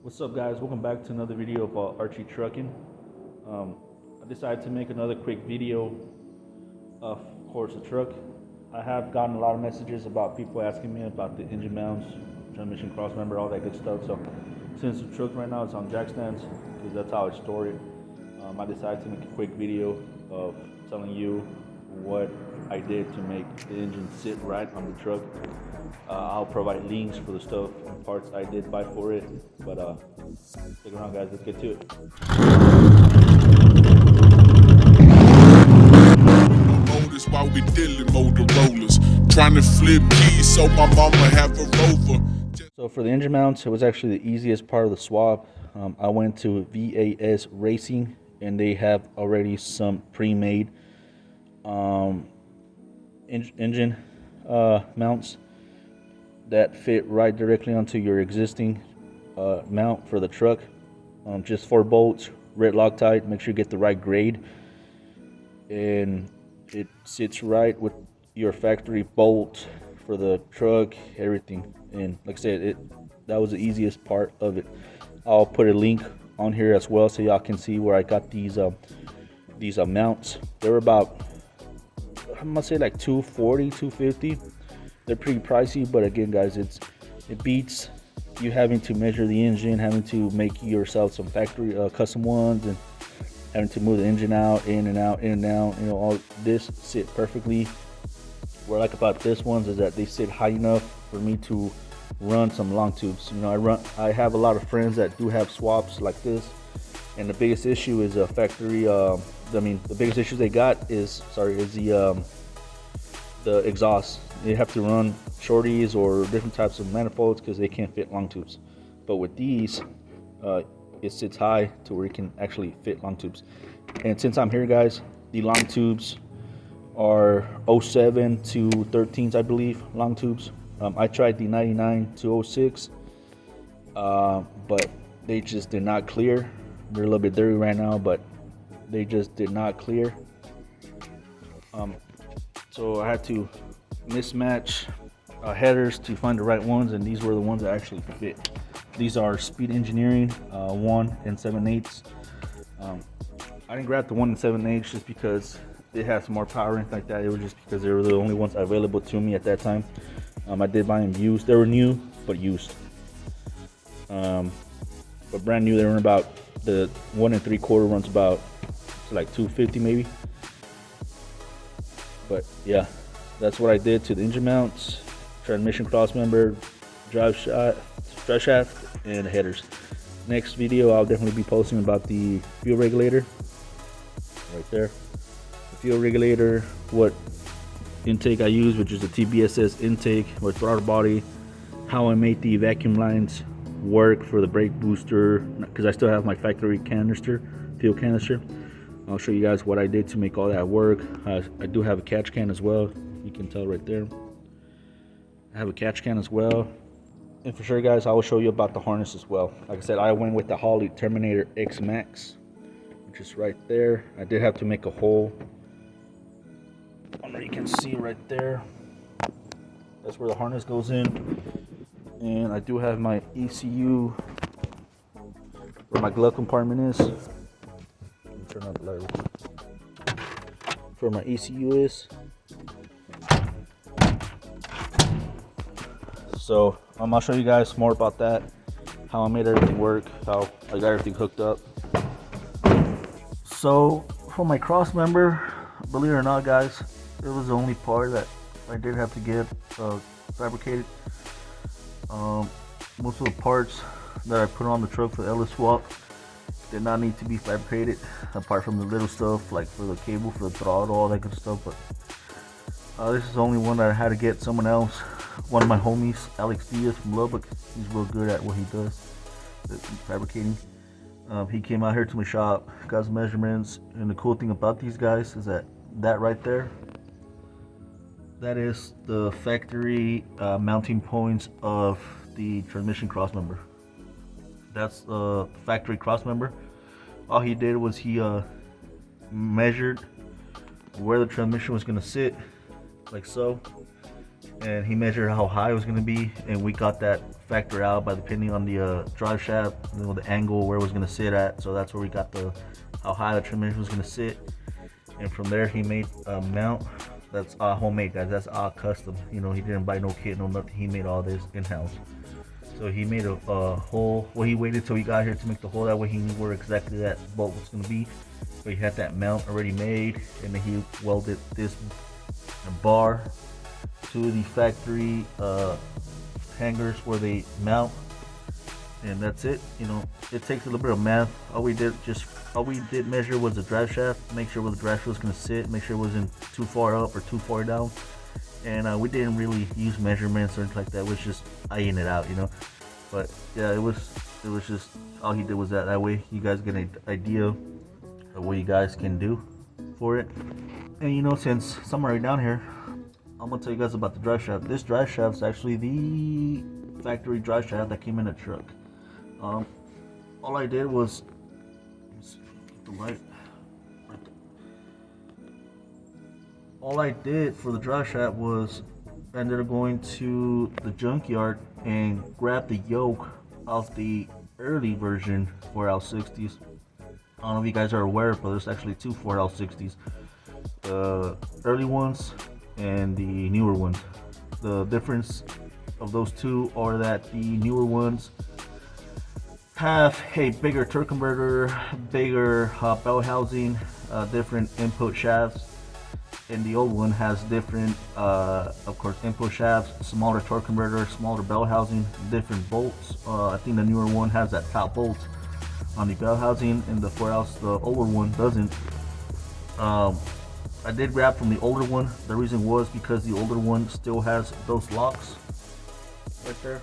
What's up, guys? Welcome back to another video about Archie Trucking. I decided to make another quick video of course the truck. I have gotten a lot of messages about people asking me about the engine mounts, transmission cross member, all that good stuff. So since the truck right now is on jack stands, because that's how I store it, I decided to make a quick video of telling you what I did to make the engine sit right on the truck. I'll provide links for the stuff and parts I did buy for it, but stick around, guys. Let's get to it. Motors while we dealing Motorola's, trying to flip keys so my mama have a Rover. So for the engine mounts, it was actually the easiest part of the swap. I went to VAS Racing, and they have already some pre-made engine mounts that fit right directly onto your existing mount for the truck. Just 4 bolts, red Loctite. Make sure you get the right grade, and it sits right with your factory bolt for the truck, everything. And like I said, that was the easiest part of it. I'll put a link on here as well so y'all can see where I got these mounts. They were about, I'm gonna say like $240, $250. They're pretty pricey, but again, guys, it beats you having to measure the engine, having to make yourself some factory custom ones, and having to move the engine out, in and out, in and out. You know, all this sit perfectly. What I like about this ones is that they sit high enough for me to run some long tubes. You know, I have a lot of friends that do have swaps like this, and the biggest issue is a factory. The biggest issue they got is the exhaust. They have to run shorties or different types of manifolds because they can't fit long tubes. But with these, it sits high to where it can actually fit long tubes. And since I'm here, guys, the long tubes are 07 to 13s, I believe, long tubes. I tried the 99 to 06, but they just did not clear. They're a little bit dirty right now, but they just did not clear. So I had to mismatch headers to find the right ones, and these were the ones that actually fit. These are Speed Engineering 1 and 7/8. I didn't grab the 1 and 7/8 just because it has more power and like that. It was just because they were the only ones available to me at that time. I did buy them used. They were new but used. But brand new, they run about, the 1 3/4 runs about like $250 maybe. But yeah, that's what I did to the engine mounts, transmission cross member, drive shaft, and headers. Next video, I'll definitely be posting about the fuel regulator. Right there, the fuel regulator, what intake I use, which is the TBSS intake or throttle body, how I made the vacuum lines work for the brake booster, because I still have my factory canister, fuel canister. I'll show you guys what I did to make all that work. I do have a catch can as well. You can tell right there. I have a catch can as well. And for sure, guys, I will show you about the harness as well. Like I said, I went with the Holley Terminator X Max, which is right there. I did have to make a hole. I don't know, you can see right there. That's where the harness goes in. And I do have my ECU where my glove compartment is. Let me turn on the light. Where my ECU is. So I'll show you guys more about that, how I made everything work, how I got everything hooked up. So for my cross member, believe it or not, guys, it was the only part that I did have to get fabricated. Most of the parts that I put on the truck for the LS swap did not need to be fabricated, apart from the little stuff like for the cable, for the throttle, all that good stuff. But this is the only one that I had to get someone else. One of my homies, Alex Diaz from Lubbock. He's real good at what he does, fabricating. He came out here to my shop, got some measurements, and the cool thing about these guys is that right there, that is the factory mounting points of the transmission cross member. That's the factory cross member. All he did was he measured where the transmission was going to sit, like so, and he measured how high it was going to be, and we got that factor out by depending on the drive shaft, the angle where it was gonna sit at. So that's where we got how high the transmission was gonna sit. And from there, he made a mount that's homemade, guys. That's custom. He didn't buy no kit, no nothing. He made all this in-house. So he made a hole. Well, he waited till he got here to make the hole. That way he knew where exactly that bolt was gonna be. But he had that mount already made, and then he welded this bar to the factory hangers where they mount, and that's it. It takes a little bit of math. All we did measure was the drive shaft, make sure where the drive shaft was going to sit, make sure it wasn't too far up or too far down, and we didn't really use measurements or anything like that. It was just eyeing it out, But yeah, it was just all he did was that. That way you guys get an idea of what you guys can do for it. And since I'm already down here, I'm gonna tell you guys about the drive shaft. This drive shaft is actually the factory drive shaft that came in a truck. All I did was get the light. All I did for the drive shaft was ended up going to the junkyard and grab the yoke of the early version 4L60s. I don't know if you guys are aware, but there's actually two 4L60s. The early ones and the newer ones. The difference of those two are that the newer ones have a bigger torque converter, bigger bell housing, different input shafts, and the old one has different, of course, input shafts, smaller torque converter, smaller bell housing, different bolts. I think the newer one has that top bolt on the bell housing, and the older one doesn't. I did grab from the older one. The reason was because the older one still has those locks right there.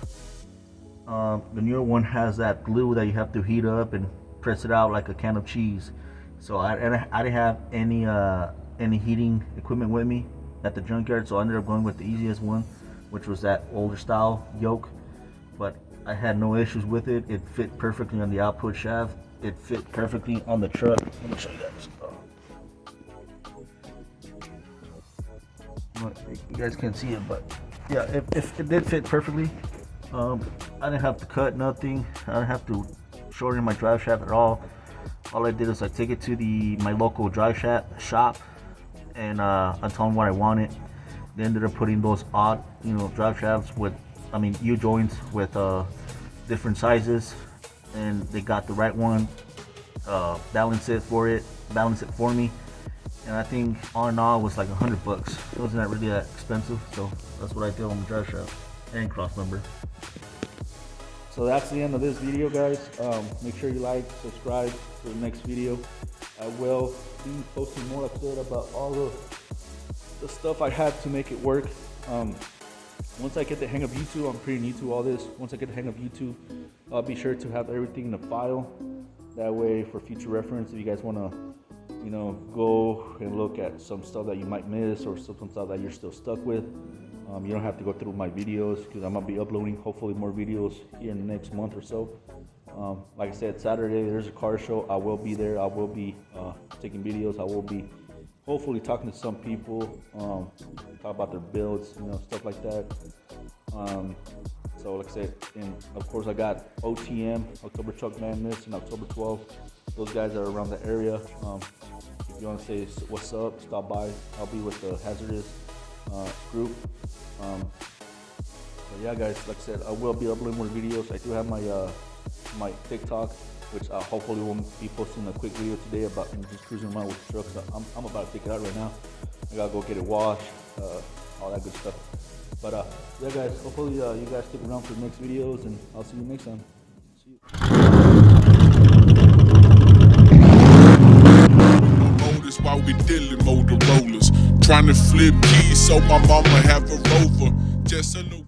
The newer one has that glue that you have to heat up and press it out like a can of cheese. So I didn't have any heating equipment with me at the junkyard, so I ended up going with the easiest one, which was that older style yoke. But I had no issues with it. It fit perfectly on the output shaft. It fit perfectly on the truck. Let me show you guys. You guys can't see it, but yeah, it did fit perfectly. I didn't have to cut nothing. I didn't have to shorten my drive shaft at all. All I did is I take it to my local drive shaft shop, and I told them what I wanted. They ended up putting those odd, drive shafts with, U-joints with different sizes, and they got the right one. Balance it for me. And I think all in all it was like $100. It wasn't really that expensive, so that's what I did on the drive shaft and cross member. So that's the end of this video, guys. Make sure you like, subscribe for the next video. I will be posting more updates about all the stuff I had to make it work. Once I get the hang of YouTube, I'm pretty new to all this. Once I get the hang of YouTube, I'll be sure to have everything in a file. That way, for future reference, if you guys want to go and look at some stuff that you might miss or some stuff that you're still stuck with, you don't have to go through my videos, because I'm gonna be uploading hopefully more videos here in the next month or so. Like I said, Saturday there's a car show. I will be there. I will be taking videos. I will be hopefully talking to some people, talk about their builds, stuff like that. So like I said, and of course I got OTM, October Truck Madness, and October 12th. Those guys are around the area. If you want to say what's up, stop by. I'll be with the Hazardous group. But yeah, guys, like I said, I will be uploading more videos. I do have my TikTok, which I hopefully will be posting a quick video today about just cruising around with the truck. So I'm about to take it out right now. I gotta go get it washed, all that good stuff. But yeah, guys, hopefully you guys stick around for the next videos, and I'll see you next time. See you. While we dealing Motorola's, trying to flip keys so my mama have a Rover. Just a little